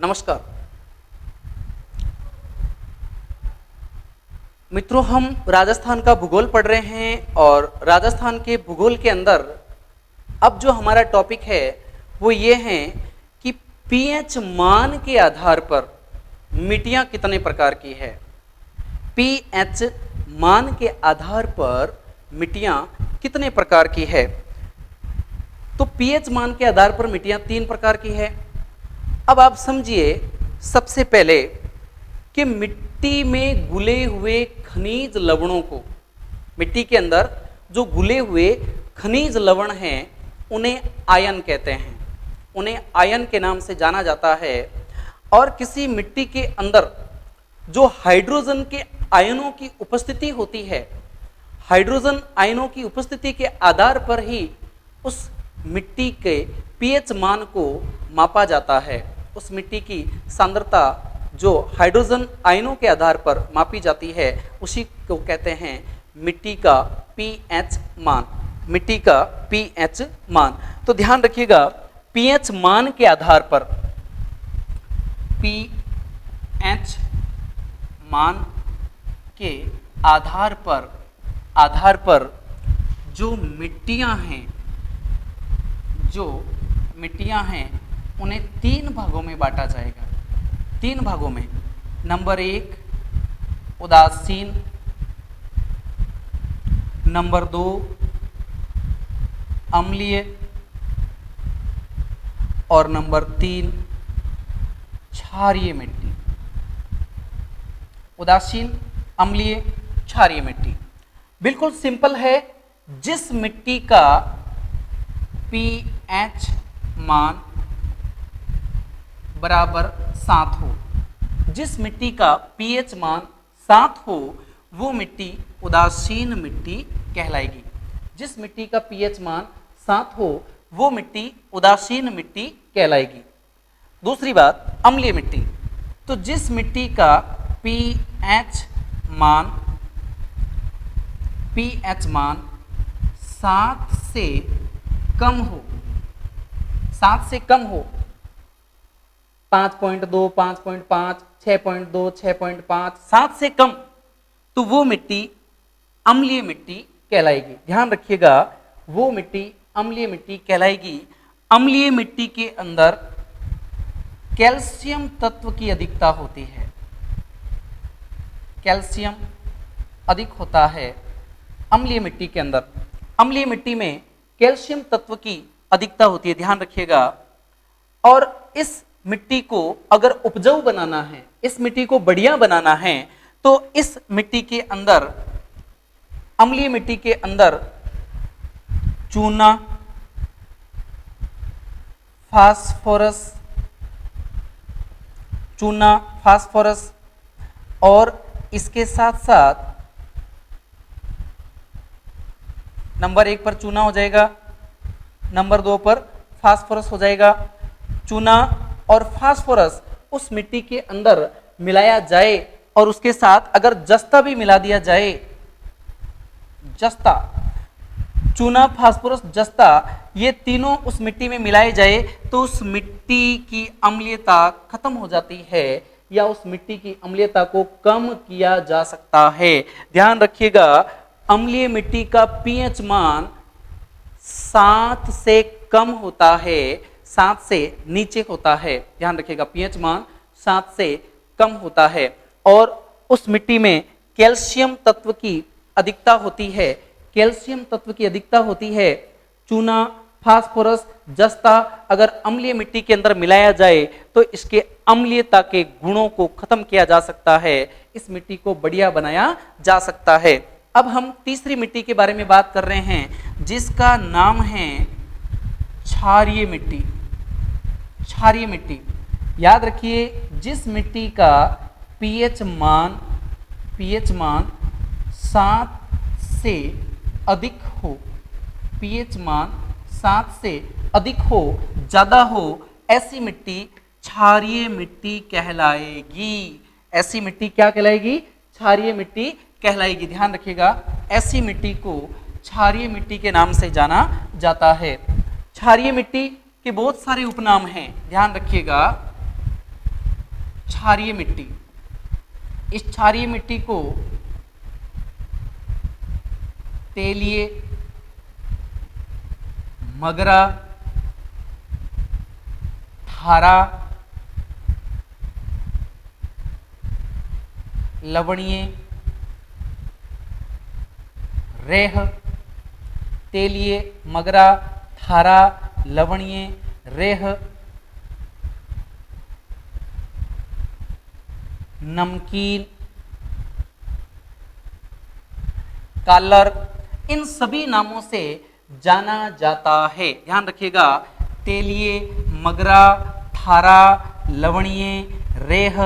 नमस्कार मित्रों, हम राजस्थान का भूगोल पढ़ रहे हैं और राजस्थान के भूगोल के अंदर अब जो हमारा टॉपिक है वो ये है कि पीएच मान के आधार पर मिट्टियां कितने प्रकार की है। पीएच मान के आधार पर मिट्टियां कितने प्रकार की है। तो पीएच मान के आधार पर मिट्टियां 3 प्रकार की है। अब आप समझिए सबसे पहले कि मिट्टी में घुले हुए खनिज लवणों को, मिट्टी के अंदर जो घुले हुए खनिज लवण हैं उन्हें आयन कहते हैं, उन्हें आयन के नाम से जाना जाता है। और किसी मिट्टी के अंदर जो हाइड्रोजन के आयनों की उपस्थिति होती है, हाइड्रोजन आयनों की उपस्थिति के आधार पर ही उस मिट्टी के पीएच मान को मापा जाता है। उस मिट्टी की सांद्रता जो हाइड्रोजन आयनों के आधार पर मापी जाती है उसी को कहते हैं मिट्टी का पीएच मान, मिट्टी का पीएच मान। तो ध्यान रखिएगा, पीएच मान के आधार पर, पीएच मान के आधार पर जो मिट्टियां हैं उन्हें 3 भागों में बांटा जाएगा। 3 भागों में। नंबर 1 उदासीन, नंबर 2 अम्लीय और नंबर 3 क्षारीय मिट्टी। उदासीन, अम्लीय, क्षारीय मिट्टी। बिल्कुल सिंपल है। जिस मिट्टी का पीएच मान बराबर 7 हो, जिस मिट्टी का पीएच मान 7 हो वो मिट्टी उदासीन मिट्टी कहलाएगी। जिस मिट्टी का पीएच मान 7 हो वो मिट्टी उदासीन मिट्टी कहलाएगी। दूसरी बात, अम्लीय मिट्टी। तो जिस मिट्टी का पीएच मान 7 से कम हो, 7 से कम हो, 5.2, 5.5, 6.2, 6.5, 7 से कम, तो वो मिट्टी अम्लीय मिट्टी कहलाएगी। ध्यान रखिएगा, वो मिट्टी अम्लीय मिट्टी कहलाएगी। अम्लीय मिट्टी के अंदर कैल्शियम तत्व की अधिकता होती है, कैल्शियम अधिक होता है अम्लीय मिट्टी के अंदर। अम्लीय मिट्टी में कैल्शियम तत्व की अधिकता होती है, ध्यान रखिएगा। और इस मिट्टी को अगर उपजाऊ बनाना है, इस मिट्टी को बढ़िया बनाना है, तो इस मिट्टी के अंदर, अम्लीय मिट्टी के अंदर चूना, फास्फोरस और इसके साथ साथ नंबर 1 पर चूना हो जाएगा, नंबर 2 पर फास्फोरस हो जाएगा। चूना और फास्फोरस उस मिट्टी के अंदर मिलाया जाए और उसके साथ अगर जस्ता भी मिला दिया जाए, जस्ता, चूना, फास्फोरस, जस्ता, ये तीनों उस मिट्टी में मिलाए जाए तो उस मिट्टी की अम्लीयता खत्म हो जाती है या उस मिट्टी की अम्लीयता को कम किया जा सकता है। ध्यान रखिएगा, अम्लीय मिट्टी का पीएच मान 7 से कम होता है, 7 से नीचे होता है। ध्यान रखिएगा, पीएच मान 7 से कम होता है और उस मिट्टी में कैल्शियम तत्व की अधिकता होती है, कैल्शियम तत्व की अधिकता होती है। चूना, फास्फोरस, जस्ता अगर अम्लीय मिट्टी के अंदर मिलाया जाए तो इसके अम्लीयता के गुणों को खत्म किया जा सकता है, इस मिट्टी को बढ़िया बनाया जा सकता है। अब हम तीसरी मिट्टी के बारे में बात कर रहे हैं जिसका नाम है क्षारीय मिट्टी। क्षारीय मिट्टी, याद रखिए, जिस मिट्टी का पीएच मान 7 से अधिक हो, पीएच मान 7 से अधिक हो, ज्यादा हो, ऐसी मिट्टी क्षारीय मिट्टी कहलाएगी। ऐसी मिट्टी क्या कहलाएगी? क्षारीय मिट्टी कहलाएगी। ध्यान रखिएगा, ऐसी मिट्टी को क्षारीय मिट्टी के नाम से जाना जाता है। क्षारीय मिट्टी के बहुत सारे उपनाम हैं, ध्यान रखिएगा। क्षारीय मिट्टी। इस क्षारीय मिट्टी को तेलीय, मगरा, खारा, लवणीय, रेह, तेलीय, मगरा, खारा, लवणीय, रेह, नमकीन, कालर, इन सभी नामों से जाना जाता है। ध्यान रखिएगा, तेलीय, मगरा, खारा, लवणीय, रेह,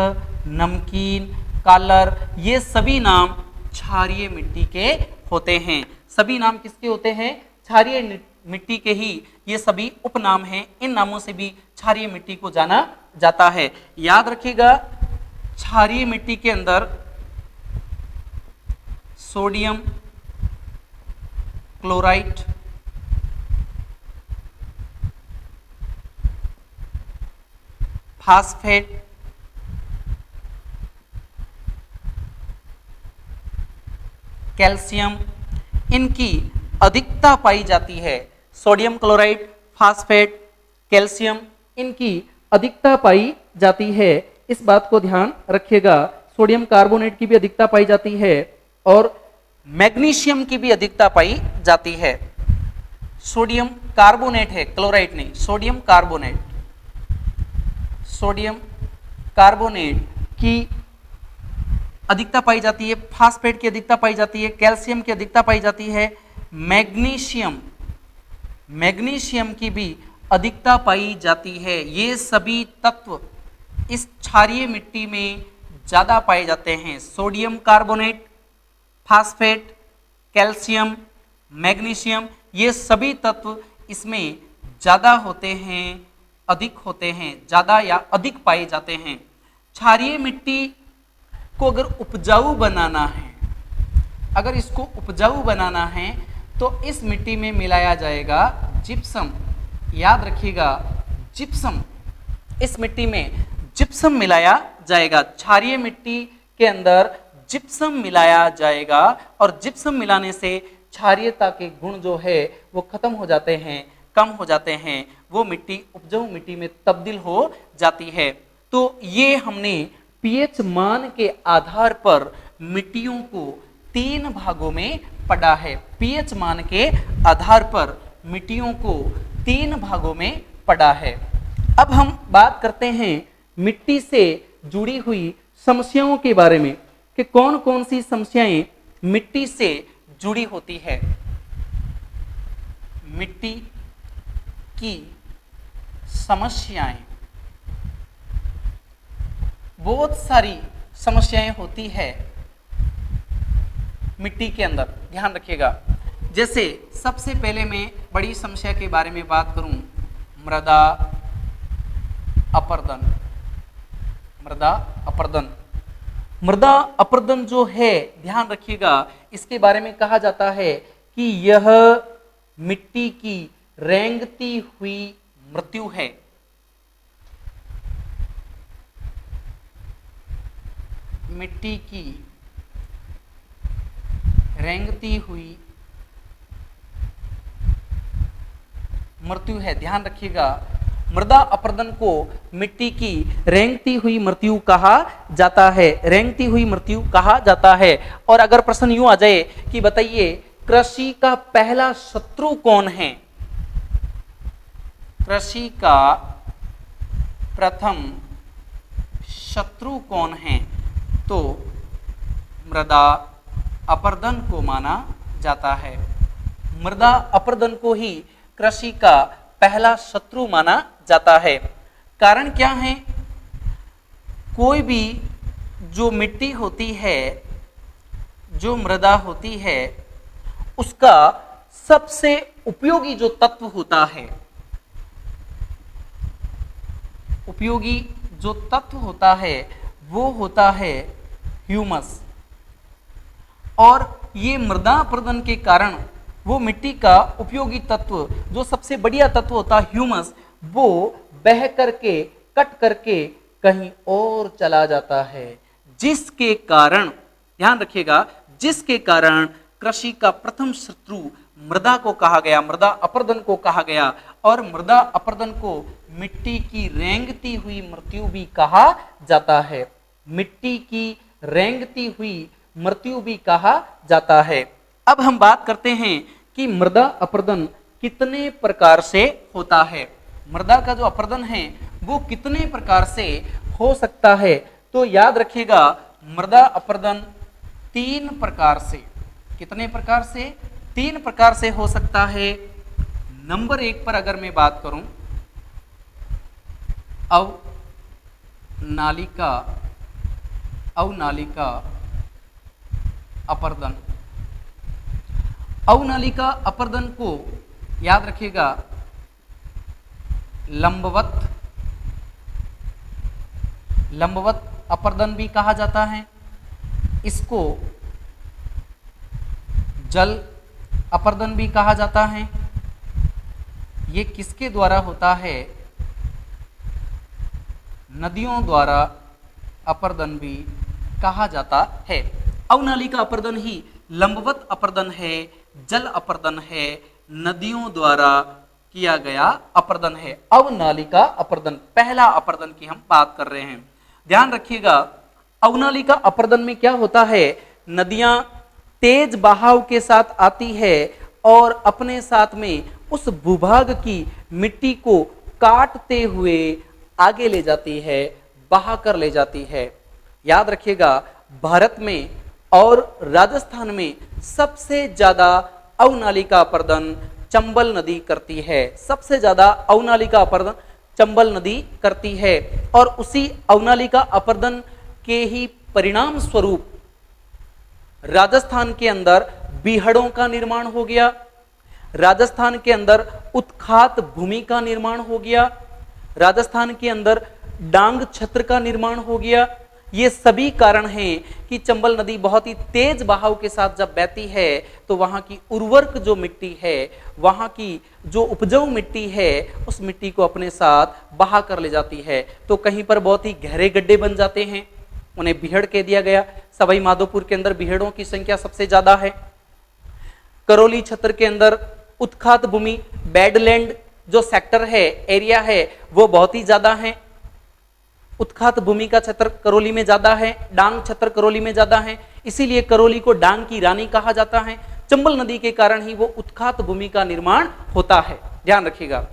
नमकीन, कालर, ये सभी नाम क्षारीय मिट्टी के होते हैं। सभी नाम किसके होते हैं? क्षारीय मिट्टी के ही ये सभी उपनाम हैं। इन नामों से भी क्षारीय मिट्टी को जाना जाता है। याद रखिएगा, क्षारीय मिट्टी के अंदर सोडियम क्लोराइड, फास्फेट, कैल्शियम, इनकी अधिकता पाई जाती है। सोडियम क्लोराइड, फास्फेट, कैल्शियम, इनकी अधिकता पाई जाती है। इस बात को ध्यान रखिएगा। सोडियम कार्बोनेट की भी अधिकता पाई जाती है और मैग्नीशियम की भी अधिकता पाई जाती है। सोडियम कार्बोनेट है, क्लोराइड नहीं, सोडियम कार्बोनेट। सोडियम कार्बोनेट की अधिकता पाई जाती है, फास्फेट की अधिकता पाई जाती है, कैल्शियम की अधिकता पाई जाती है, मैग्नीशियम की भी अधिकता पाई जाती है। ये सभी तत्व इस क्षारीय मिट्टी में ज्यादा पाए जाते हैं। Sodium carbonate, phosphate, calcium, magnesium, ये सभी तत्व इसमें ज्यादा होते हैं, अधिक होते हैं, ज्यादा या अधिक पाए जाते हैं। क्षारीय मिट्टी को अगर उपजाऊ बनाना है, अगर इसको उपजाऊ बनाना है तो इस मिट्टी में मिलाया जाएगा जिप्सम। याद रखिएगा, जिप्सम, इस मिट्टी में जिप्सम मिलाया जाएगा। क्षारीय मिट्टी के अंदर जिप्सम मिलाया जाएगा और जिप्सम मिलाने से क्षारीयता के गुण जो है वो खत्म हो जाते हैं, कम हो जाते हैं, वो मिट्टी उपजाऊ मिट्टी में तब्दील हो जाती है। तो ये हमने पीएच मान के आधार पर मिट्टियों को 3 भागों में पढ़ा है। पीएच मान के आधार पर मिट्टियों को 3 भागों में पढ़ा है। अब हम बात करते हैं मिट्टी से जुड़ी हुई समस्याओं के बारे में कि कौन कौन सी समस्याएं मिट्टी से जुड़ी होती है। मिट्टी की समस्याएं, बहुत सारी समस्याएं होती है मिट्टी के अंदर, ध्यान रखिएगा। जैसे सबसे पहले मैं बड़ी समस्या के बारे में बात करूं, मृदा अपरदन। मृदा अपरदन, मृदा अपरदन जो है, ध्यान रखिएगा, इसके बारे में कहा जाता है कि यह मिट्टी की रेंगती हुई मृत्यु है। मिट्टी की रेंगती हुई मृत्यु है। ध्यान रखिएगा, मृदा अपरदन को मिट्टी की रेंगती हुई मृत्यु कहा जाता है। रेंगती हुई मृत्यु कहा जाता है। और अगर प्रश्न यूं आ जाए कि बताइए कृषि का पहला शत्रु कौन है? कृषि का प्रथम शत्रु कौन है? तो मृदा अपरदन को माना जाता है। मृदा अपरदन को ही कृषि का पहला शत्रु माना जाता है। कारण क्या है? कोई भी जो मिट्टी होती है, जो मृदा होती है, उसका सबसे उपयोगी जो तत्व होता है, उपयोगी जो तत्व होता है वो होता है ह्यूमस। और ये मृदा अपरदन के कारण वो मिट्टी का उपयोगी तत्व, जो सबसे बढ़िया तत्व होता है ह्यूमस, वो बह करके, कट करके कहीं और चला जाता है, जिसके कारण, ध्यान रखिएगा, जिसके कारण कृषि का प्रथम शत्रु मृदा को कहा गया, मृदा अपरदन को कहा गया, और मृदा अपरदन को मिट्टी की रेंगती हुई मृत्यु भी कहा जाता है। मिट्टी की रेंगती हुई मृत्यु भी कहा जाता है। अब हम बात करते हैं कि मृदा अपरदन कितने प्रकार से होता है। मृदा का जो अपरदन है वो कितने प्रकार से हो सकता है, तो याद रखिएगा मृदा अपरदन 3 प्रकार से, कितने प्रकार से, 3 प्रकार से हो सकता है। नंबर 1 पर अगर मैं बात करूं, अवनालिका अपरदन। अवनालिका अपरदन को याद रखिएगा लंबवत अपरदन भी कहा जाता है। इसको जल अपरदन भी कहा जाता है। ये किसके द्वारा होता है? नदियों द्वारा अपरदन भी कहा जाता है। अवनालिका अपरदन ही लंबवत अपरदन है, जल अपरदन है, नदियों द्वारा किया गया अपरदन है। अवनालिका अपरदन, पहला अपरदन की हम बात कर रहे हैं। ध्यान रखिएगा अवनालिका अपरदन में क्या होता है, नदियां तेज बहाव के साथ आती है और अपने साथ में उस भूभाग की मिट्टी को काटते हुए आगे ले जाती है, बहा कर ले जाती है। याद रखिएगा भारत में और राजस्थान में सबसे ज्यादा अवनालिका अपरदन चंबल नदी करती है। सबसे ज्यादा अवनालिका अपरदन चंबल नदी करती है, और उसी अवनालिका अपरदन के ही परिणाम स्वरूप राजस्थान के अंदर बीहड़ों का निर्माण हो गया, राजस्थान के अंदर उत्खात भूमि का निर्माण हो गया, राजस्थान के अंदर डांग छत्र का निर्माण हो गया। ये सभी कारण हैं कि चंबल नदी बहुत ही तेज बहाव के साथ जब बहती है तो वहां की उर्वरक जो मिट्टी है, वहां की जो उपजाऊ मिट्टी है, उस मिट्टी को अपने साथ बहा कर ले जाती है। तो कहीं पर बहुत ही गहरे गड्ढे बन जाते हैं, उन्हें बीहड़ कह दिया गया। सवाई माधोपुर के अंदर बीहड़ों की संख्या सबसे ज्यादा है। करौली क्षेत्र के अंदर उत्खात भूमि, बैडलैंड जो सेक्टर है, एरिया है, वो बहुत ही ज्यादा है। उत्खात भूमि का क्षेत्र करौली में ज्यादा है, डांग क्षेत्र करौली में ज्यादा है, इसीलिए करौली को डांग की रानी कहा जाता है। चंबल नदी के कारण ही वो उत्खात भूमि का निर्माण होता है, ध्यान रखिएगा।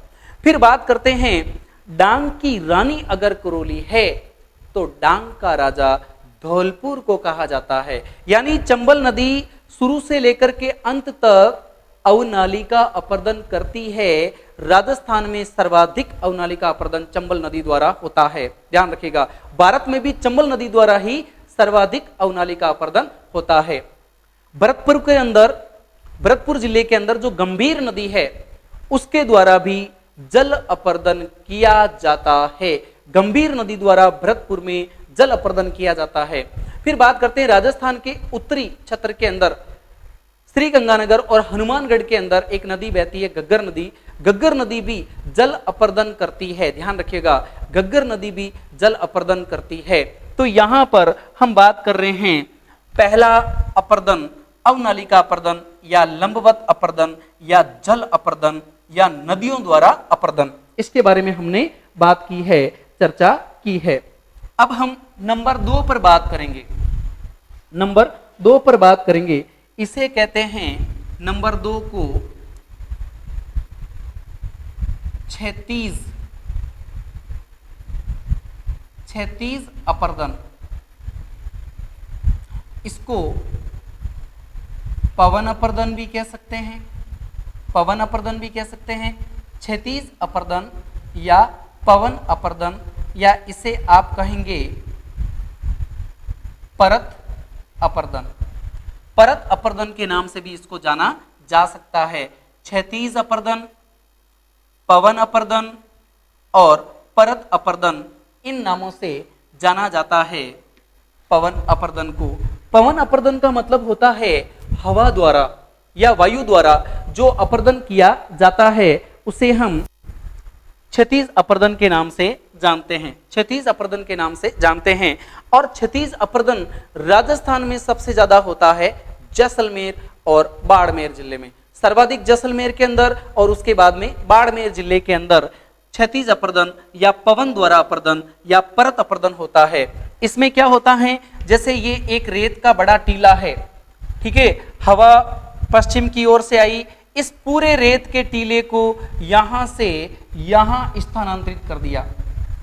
फिर बात करते हैं, डांग की रानी अगर करौली है तो डांग का राजा धौलपुर को कहा जाता है। यानी चंबल नदी शुरू से लेकर के अंत तक अवनालिका अपरदन करती है। राजस्थान में सर्वाधिक अवनालिका अपरदन चंबल नदी द्वारा होता है, ध्यान रखिएगा। भारत में भी चंबल नदी द्वारा ही सर्वाधिक अवनालिका अपरदन होता है। भरतपुर जिले के अंदर जो गंभीर नदी है उसके द्वारा भी जल अपरदन किया जाता है। गंभीर नदी द्वारा भरतपुर में जल अपरदन किया जाता है। फिर बात करते हैं राजस्थान के उत्तरी क्षेत्र के अंदर श्री गंगानगर और हनुमानगढ़ के अंदर एक नदी बहती है, गग्गर नदी। गग्गर नदी भी जल अपरदन करती है, ध्यान रखिएगा, गग्गर नदी भी जल अपरदन करती है। तो यहां पर हम बात कर रहे हैं पहला अपरदन अवनालिका अपरदन या लंबवत अपरदन या जल अपरदन या नदियों द्वारा अपरदन, इसके बारे में हमने बात की है, चर्चा की है। अब हम नंबर 2 पर बात करेंगे। नंबर 2 पर बात करेंगे, इसे कहते हैं, नंबर 2 को क्षैतिज अपरदन, इसको पवन अपरदन भी कह सकते हैं, पवन अपरदन भी कह सकते हैं, क्षैतिज अपरदन या पवन अपरदन, या इसे आप कहेंगे परत अपरदन। परत अपरदन के नाम से भी इसको जाना जा सकता है। क्षैतिज अपरदन, पवन अपरदन और परत अपरदन, इन नामों से जाना जाता है पवन अपरदन को। पवन अपरदन का मतलब होता है हवा द्वारा या वायु द्वारा जो अपरदन किया जाता है, उसे हम क्षैतिज अपरदन के नाम से जानते हैं, क्षैतिज अपर्दन के नाम से जानते हैं। और क्षैतिज अपर्दन राजस्थान में सबसे ज्यादा होता है जैसलमेर और बाड़मेर जिले में, सर्वाधिक जैसलमेर के अंदर और उसके बाद में बाड़मेर जिले के अंदर क्षैतिज अपर्दन या पवन द्वारा अपर्दन या परत अपर्दन होता है। इसमें क्या होता है, जैसे ये एक रेत का बड़ा टीला है, ठीक है, हवा पश्चिम की ओर से आई, इस पूरे रेत के टीले को यहां से यहां स्थानांतरित कर दिया,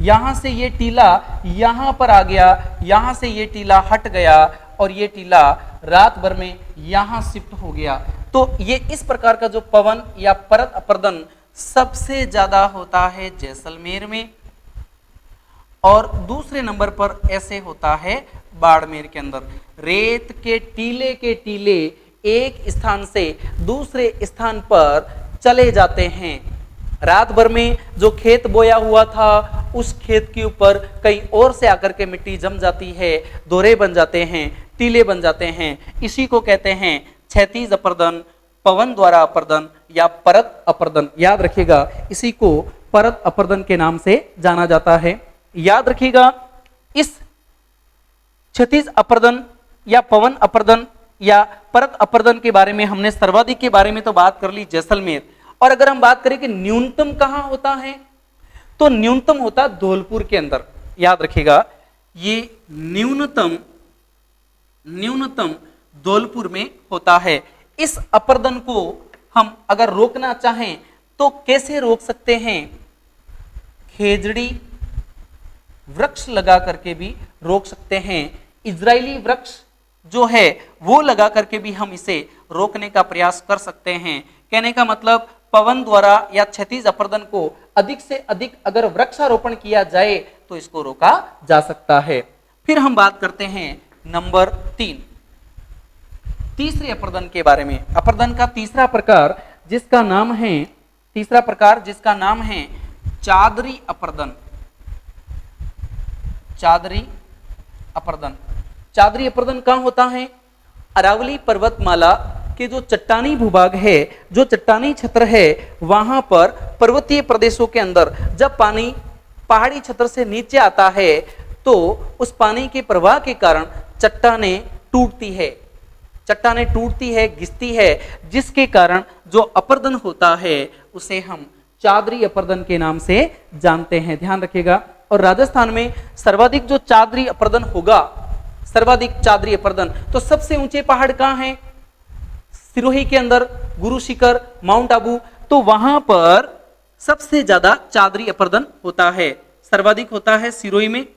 यहां से ये टीला यहां पर आ गया, यहां से ये टीला हट गया और ये टीला रात भर में यहां शिफ्ट हो गया। तो ये इस प्रकार का जो पवन या परत अपर्दन सबसे ज्यादा होता है जैसलमेर में, और दूसरे नंबर पर ऐसे होता है बाड़मेर के अंदर। रेत के टीले एक स्थान से दूसरे स्थान पर चले जाते हैं। रात भर में जो खेत बोया हुआ था उस खेत के ऊपर कहीं और से आकर के मिट्टी जम जाती है, दोरे बन जाते हैं, टीले बन जाते हैं, इसी को कहते हैं क्षैतिज अपर्दन, पवन द्वारा अपर्दन या परत अपर्दन। याद रखिएगा, इसी को परत अपर्दन के नाम से जाना जाता है। याद रखिएगा, इस क्षैतिज अपर्दन या पवन अपर्दन या परत अपर्दन के बारे में हमने सर्वाधिक के बारे में तो बात कर ली जैसलमेर, और अगर हम बात करें कि न्यूनतम कहां होता है तो न्यूनतम होता धौलपुर के अंदर। याद रखिएगा, ये न्यूनतम धौलपुर में होता है। इस अपर्दन को हम अगर रोकना चाहें तो कैसे रोक सकते हैं, खेजड़ी वृक्ष लगा करके भी रोक सकते हैं। इजरायली वृक्ष जो है वो लगा करके भी हम इसे रोकने का प्रयास कर सकते हैं। कहने का मतलब पवन द्वारा या क्षैतिज अपर्दन को अधिक से अधिक अगर वृक्षारोपण किया जाए तो इसको रोका जा सकता है। फिर हम बात करते हैं नंबर 3, तीसरे अपर्दन के बारे में। अपर्दन का तीसरा प्रकार जिसका नाम है चादरी अपर्दन। चादरी अपर्दन, चादरी अपर्दन कहां होता है, अरावली पर्वतमाला के जो चट्टानी भूभाग है, जो चट्टानी क्षेत्र है, वहां पर पर्वतीय प्रदेशों के अंदर जब पानी पहाड़ी क्षेत्र से नीचे आता है तो उस पानी के प्रवाह के कारण चट्टानें टूटती है, घिसती है, जिसके कारण जो अपर्दन होता है उसे हम चादरी अपर्दन के नाम से जानते हैं। ध्यान रखिएगा। और राजस्थान में सर्वाधिक जो चादरी अपर्दन होगा, सर्वाधिक चादरी अपर्दन, तो सबसे ऊंचे पहाड़ कहां हैं, सिरोही के अंदर, गुरु शिखर, माउंट आबू, तो वहां पर सबसे ज्यादा चादरी अपर्दन होता है। सर्वाधिक होता है सिरोही में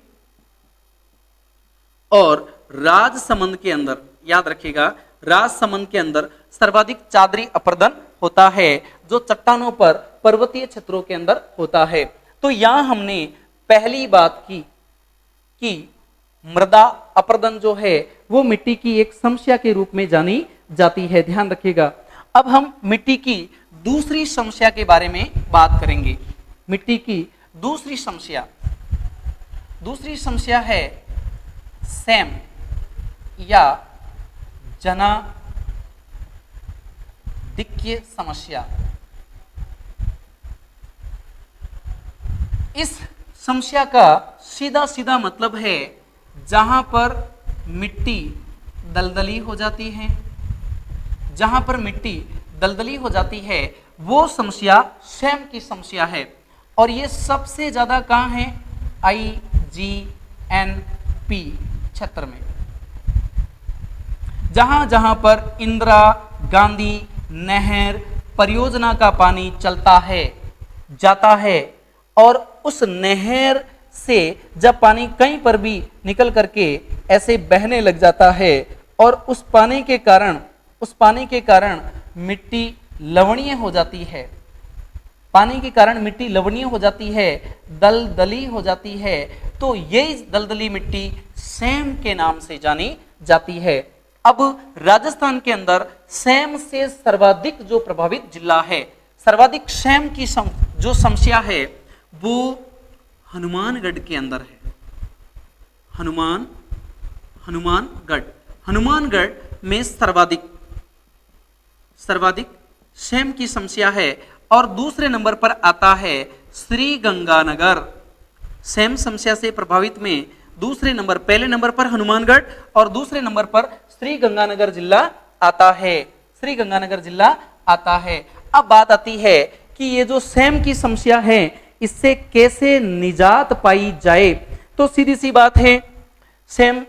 और राजसमंद के अंदर। याद रखिएगा, राजसमंद के अंदर सर्वाधिक चादरी अपर्दन होता है जो चट्टानों पर पर्वतीय क्षेत्रों के अंदर होता है। तो यहां हमने पहली बात की कि मृदा अपर्दन जो है वो मिट्टी की एक समस्या के रूप में जानी जाती है। ध्यान रखिएगा। अब हम मिट्टी की दूसरी समस्या के बारे में बात करेंगे। मिट्टी की दूसरी समस्या है सैम या जनाधिक्य समस्या। इस समस्या का सीधा सीधा मतलब है जहां पर मिट्टी दलदली हो जाती है, जहां पर मिट्टी दलदली हो जाती है वो समस्या सैम की समस्या है। और ये सबसे ज्यादा कहां है, IGNP क्षेत्र में, जहां जहां पर इंदिरा गांधी नहर परियोजना का पानी चलता है, जाता है, और उस नहर से जब पानी कहीं पर भी निकल करके ऐसे बहने लग जाता है और उस पानी के कारण मिट्टी लवणीय हो जाती है, पानी के कारण मिट्टी लवणीय हो जाती है, दलदली हो जाती है, तो ये दलदली मिट्टी सैम के नाम से जानी जाती है। अब राजस्थान के अंदर सैम से सर्वाधिक जो प्रभावित जिला है, सर्वाधिक सैम की जो समस्या है वो हनुमानगढ़ के अंदर है। हनुमानगढ़ में सर्वाधिक सैम की समस्या है। और दूसरे नंबर पर आता है श्री गंगानगर। सेम समस्या से प्रभावित में दूसरे नंबर, पहले नंबर पर हनुमानगढ़ और दूसरे नंबर पर श्री गंगानगर जिला आता है। श्री गंगानगर जिला आता है। अब बात आती है कि ये जो सेम की समस्या है इससे कैसे निजात पाई जाए। तो सीधी सी बात है, सेम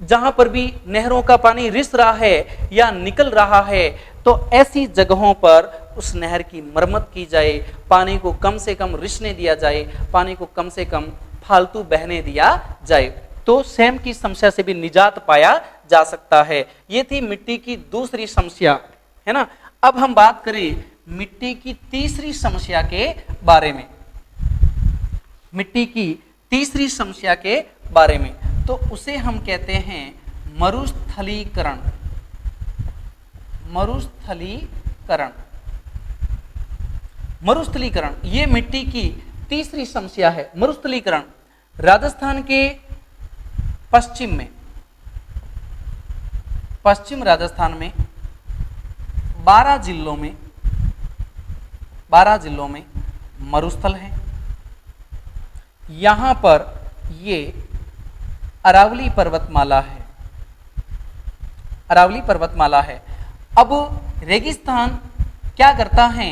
जहां पर भी नहरों का पानी रिस रहा है या निकल रहा है तो ऐसी जगहों पर उस नहर की मरम्मत की जाए, पानी को कम से कम रिसने दिया जाए, पानी को कम से कम फालतू बहने दिया जाए, तो सेम की समस्या से भी निजात पाया जा सकता है। ये थी मिट्टी की दूसरी समस्या, है ना। अब हम बात करें मिट्टी की तीसरी समस्या के बारे में। मिट्टी की तीसरी समस्या के बारे में तो उसे हम कहते हैं मरुस्थलीकरण। मरुस्थलीकरण, मरुस्थलीकरण ये मिट्टी की तीसरी समस्या है। मरुस्थलीकरण राजस्थान के पश्चिम में, पश्चिम राजस्थान में 12 जिलों में मरुस्थल है। यहां पर ये अरावली पर्वतमाला है, अरावली पर्वतमाला है। अब रेगिस्तान क्या करता है,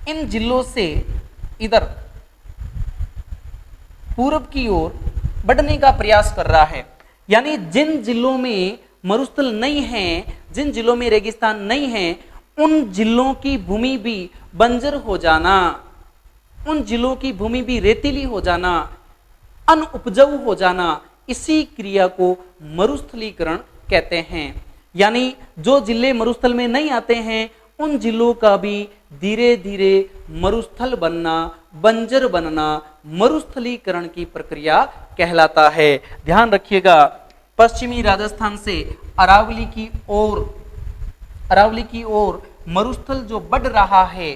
इन जिलों से इधर पूर्व की ओर बढ़ने का प्रयास कर रहा है। यानी जिन जिलों में मरुस्थल नहीं है, जिन जिलों में रेगिस्तान नहीं है, उन जिलों की भूमि भी बंजर हो जाना, उन जिलों की भूमि भी रेतीली हो जाना, अनउपजाऊ हो जाना, इसी क्रिया को मरुस्थलीकरण कहते हैं। यानी जो जिले मरुस्थल में नहीं आते हैं उन जिलों का भी धीरे धीरे मरुस्थल बनना, बंजर बनना मरुस्थलीकरण की प्रक्रिया कहलाता है। ध्यान रखिएगा, पश्चिमी राजस्थान से अरावली की ओर मरुस्थल जो बढ़ रहा है,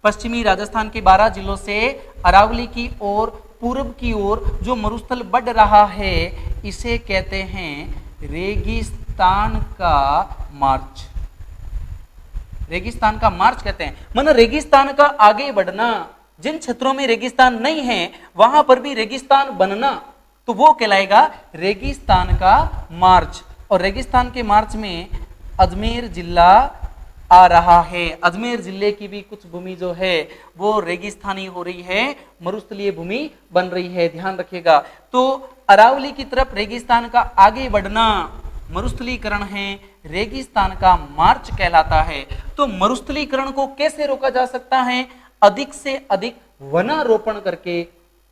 पश्चिमी राजस्थान के 12 जिलों से अरावली की ओर पूर्व की ओर जो मरुस्थल बढ़ रहा है इसे कहते हैं रेगिस्तान का मार्च। रेगिस्तान का मार्च कहते हैं, मतलब रेगिस्तान का आगे बढ़ना। जिन क्षेत्रों में रेगिस्तान नहीं है वहां पर भी रेगिस्तान बनना, तो वो कहलाएगा रेगिस्तान का मार्च। और रेगिस्तान के मार्च में अजमेर जिला आ रहा है। अजमेर जिले की भी कुछ भूमि जो है वो रेगिस्तानी हो रही है, मरुस्थलीय भूमि बन रही है। ध्यान रखिएगा, तो अरावली की तरफ रेगिस्तान का आगे बढ़ना मरुस्थलीकरण है, रेगिस्तान का मार्च कहलाता है। तो मरुस्थलीकरण को कैसे रोका जा सकता है, अधिक से अधिक वनारोपण करके,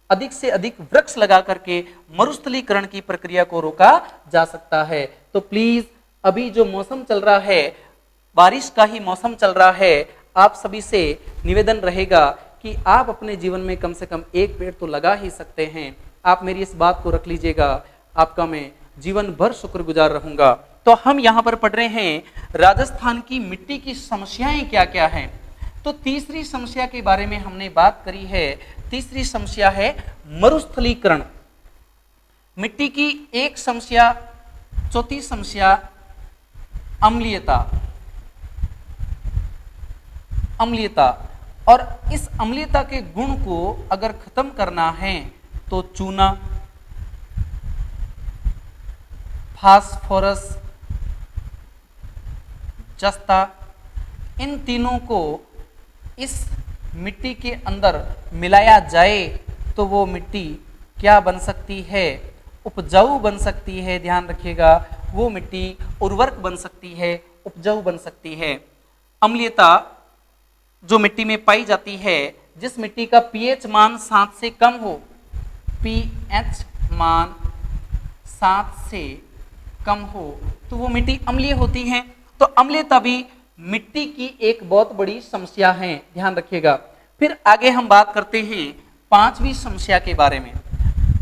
अधिक से अधिक वृक्ष लगा करके मरुस्थलीकरण की प्रक्रिया को रोका जा सकता है। तो प्लीज अभी जो मौसम चल रहा है, बारिश का ही मौसम चल रहा है, आप सभी से निवेदन रहेगा कि आप अपने जीवन में कम से कम एक पेड़ तो लगा ही सकते हैं। आप मेरी इस बात को रख लीजिएगा, आपका मैं जीवन भर शुक्रगुजार रहूंगा। तो हम यहाँ पर पढ़ रहे हैं राजस्थान की मिट्टी की समस्याएं क्या क्या हैं। तो तीसरी समस्या के बारे में हमने बात करी है। तीसरी समस्या है मरुस्थलीकरण। मिट्टी की एक समस्या, चौथी समस्या अम्लीयता। अम्लीयता, और इस अम्लीयता के गुण को अगर खत्म करना है तो चूना, फास्फोरस, जस्ता, इन तीनों को इस मिट्टी के अंदर मिलाया जाए तो वो मिट्टी क्या बन सकती है, उपजाऊ बन सकती है। ध्यान रखिएगा, वो मिट्टी उर्वरक बन सकती है, उपजाऊ बन सकती है। अम्लीयता जो मिट्टी में पाई जाती है, जिस मिट्टी का पीएच मान 7 से कम हो, पीएच मान 7 से कम हो तो वो मिट्टी अम्लीय होती है। तो अम्लीयता भी मिट्टी की एक बहुत बड़ी समस्या है, ध्यान रखिएगा। फिर आगे हम बात करते हैं पांचवी समस्या के बारे में।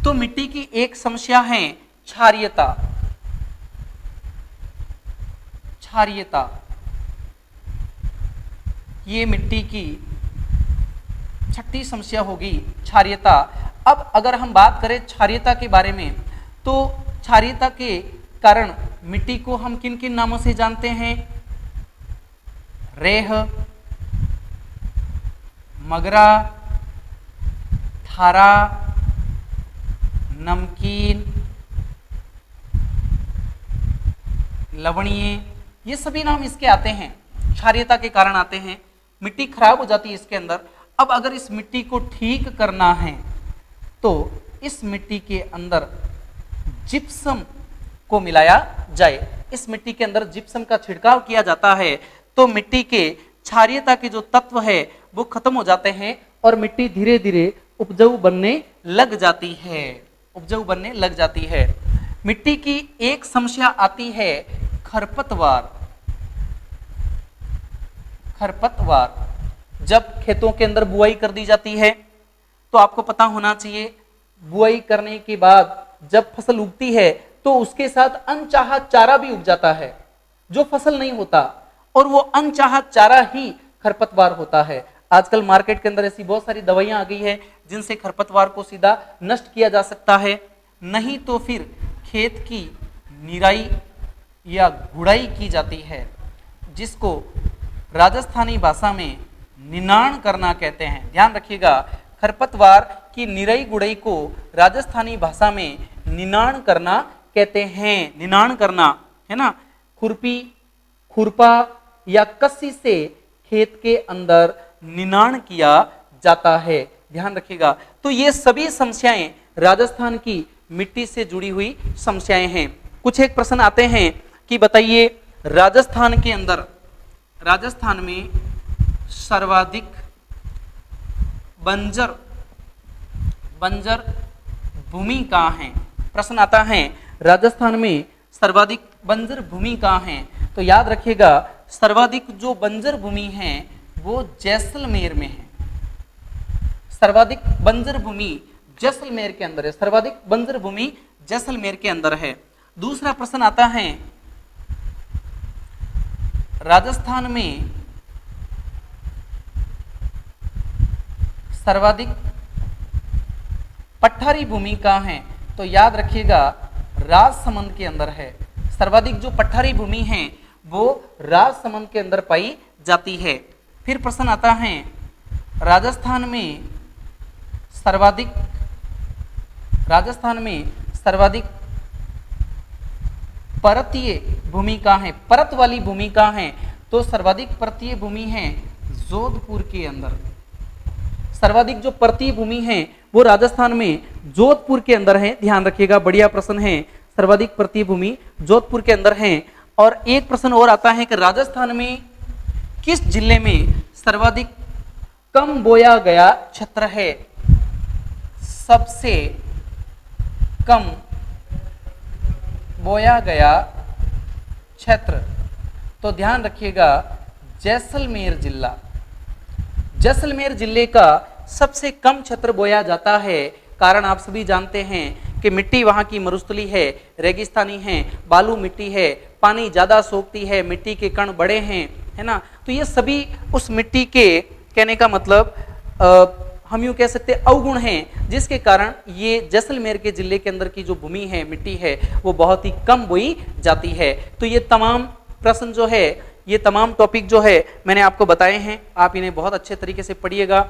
तो मिट्टी की एक समस्या है क्षारीयता। क्षारीयता ये मिट्टी की छठी समस्या होगी, क्षारीयता। अब अगर हम बात करें क्षारीयता के बारे में, तो क्षारीयता के कारण मिट्टी को हम किन किन नामों से जानते हैं, रेह, मगरा, खारा, नमकीन, लवणीय, ये सभी नाम इसके आते हैं, क्षारीयता के कारण आते हैं। मिट्टी खराब हो जाती है इसके अंदर। अब अगर इस मिट्टी को ठीक करना है तो इस मिट्टी के अंदर जिप्सम को मिलाया जाए। इस मिट्टी के अंदर जिप्सम का छिड़काव किया जाता है तो मिट्टी के क्षारीयता के जो तत्व है वो खत्म हो जाते हैं और मिट्टी धीरे धीरे उपजाऊ बनने लग जाती है, उपजाऊ बनने लग जाती है। मिट्टी की एक समस्या आती है खरपतवार। खरपतवार जब खेतों के अंदर बुआई कर दी जाती है तो आपको पता होना चाहिए, बुआई करने के बाद जब फसल उगती है तो उसके साथ अनचाहा चारा भी उग जाता है जो फसल नहीं होता, और वो अनचाहा चारा ही खरपतवार होता है। आजकल मार्केट के अंदर ऐसी बहुत सारी दवाइयां आ गई है जिनसे खरपतवार को सीधा नष्ट किया जा सकता है। नहीं तो फिर खेत की निराई या गुड़ाई की जाती है, जिसको राजस्थानी भाषा में निनाण करना कहते हैं। ध्यान रखिएगा, खरपतवार की निराई गुड़ाई को राजस्थानी भाषा में निनाण करना कहते हैं। निनाण करना है ना, खुरपी, खुरपा या कस्सी से खेत के अंदर निनाण किया जाता है। ध्यान रखिएगा। तो ये सभी समस्याएं राजस्थान की मिट्टी से जुड़ी हुई समस्याएं हैं। कुछ एक प्रश्न आते हैं कि बताइए राजस्थान के अंदर, राजस्थान में सर्वाधिक बंजर भूमि कहाँ है। प्रश्न आता है राजस्थान में सर्वाधिक बंजर भूमि कहाँ है। तो याद रखिएगा, सर्वाधिक जो बंजर भूमि है वो जैसलमेर में है। सर्वाधिक बंजर भूमि जैसलमेर के अंदर है। सर्वाधिक बंजर भूमि जैसलमेर के अंदर है। दूसरा प्रश्न आता है राजस्थान में सर्वाधिक पठारी भूमि कहाँ है। तो याद रखिएगा, राजसमंद के अंदर है। सर्वाधिक जो पठारी भूमि है वो राजसमंद के अंदर पाई जाती है। फिर प्रश्न आता है राजस्थान में सर्वाधिक पर्वतीय भूमि कहाँ है। परत वाली भूमि कहाँ है। तो सर्वाधिक पर्वतीय भूमि है जोधपुर के अंदर। सर्वाधिक जो पर्वतीय भूमि है वो राजस्थान में जोधपुर के अंदर है। ध्यान रखिएगा, बढ़िया प्रश्न है। सर्वाधिक पर्वतीय भूमि जोधपुर के अंदर है। और एक प्रश्न और आता है कि राजस्थान में किस जिले में सर्वाधिक कम बोया गया क्षेत्र है। सबसे कम बोया गया क्षेत्र, तो ध्यान रखिएगा जैसलमेर जिला। जैसलमेर जिले का सबसे कम क्षेत्र बोया जाता है। कारण आप सभी जानते हैं कि मिट्टी वहाँ की मरुस्थली है, रेगिस्तानी है, बालू मिट्टी है, पानी ज़्यादा सोखती है, मिट्टी के कण बड़े हैं, है ना। तो ये सभी उस मिट्टी के, कहने का मतलब हम यूँ कह सकते अवगुण हैं, जिसके कारण ये जैसलमेर के जिले के अंदर की जो भूमि है, मिट्टी है, वो बहुत ही कम बोई जाती है। तो ये तमाम प्रश्न जो है, ये तमाम टॉपिक जो है मैंने आपको बताए हैं। आप इन्हें बहुत अच्छे तरीके से पढ़िएगा,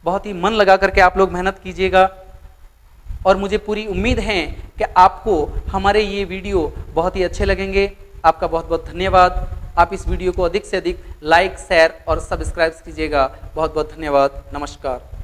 बहुत ही मन लगा करके आप लोग मेहनत कीजिएगा। और मुझे पूरी उम्मीद है कि आपको हमारे ये वीडियो बहुत ही अच्छे लगेंगे। आपका बहुत बहुत धन्यवाद। आप इस वीडियो को अधिक से अधिक लाइक, शेयर और सब्सक्राइब कीजिएगा। बहुत बहुत धन्यवाद। नमस्कार।